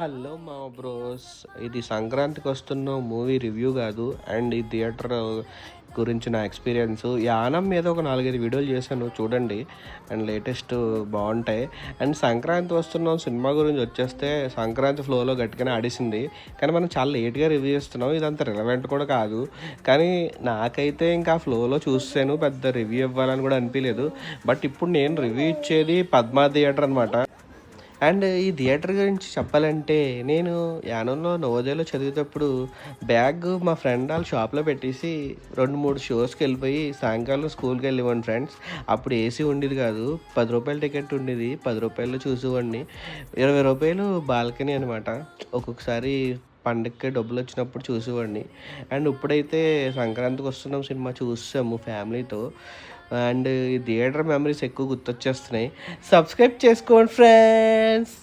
Hello మా bros, ఇది సంక్రాంతికి వస్తున్న మూవీ రివ్యూ కాదు. అండ్ ఈ థియేటర్ గురించి నా ఎక్స్పీరియన్స్ యానం మీద ఒక 4-5 వీడియోలు చేశాను, చూడండి. అండ్ లేటెస్ట్ బాగుంటాయి. అండ్ సంక్రాంతి వస్తున్న సినిమా గురించి వచ్చేస్తే సంక్రాంతి ఫ్లోలో గట్టిగానే ఆడేసింది. కానీ మనం చాలా లేట్గా రివ్యూ చేస్తున్నాం, ఇదంతా రిలవెంట్ కూడా కాదు. కానీ నాకైతే ఇంకా ఫ్లోలో చూసాను, పెద్ద రివ్యూ ఇవ్వాలని కూడా అనిపించలేదు. బట్ ఇప్పుడు నేను రివ్యూ ఇచ్చేది పద్మా థియేటర్ అనమాట. అండ్ ఈ థియేటర్ గురించి చెప్పాలంటే, నేను యానంలో నవోదయలో చదివేటప్పుడు బ్యాగ్ మా ఫ్రెండ్ వాళ్ళ షాప్లో పెట్టేసి 2-3 షోస్కి వెళ్ళిపోయి సాయంకాలం స్కూల్కి వెళ్ళేవాడిని ఫ్రెండ్స్. అప్పుడు ఏసీ ఉండేది కాదు, ₹10 టికెట్ ఉండేది, ₹10 చూసేవాడిని. ₹20 బాల్కనీ అనమాట. ఒక్కొక్కసారి పండగకి డబ్బులు వచ్చినప్పుడు చూసేవాడిని. అండ్ ఇప్పుడైతే సంక్రాంతికి వస్తున్నాం సినిమా చూసాము ఫ్యామిలీతో. అండ్ ఈ థియేటర్ మెమరీస్ ఎక్కువ గుర్తొచ్చేస్తున్నాయి. సబ్స్క్రైబ్ చేసుకోండి ఫ్రెండ్స్.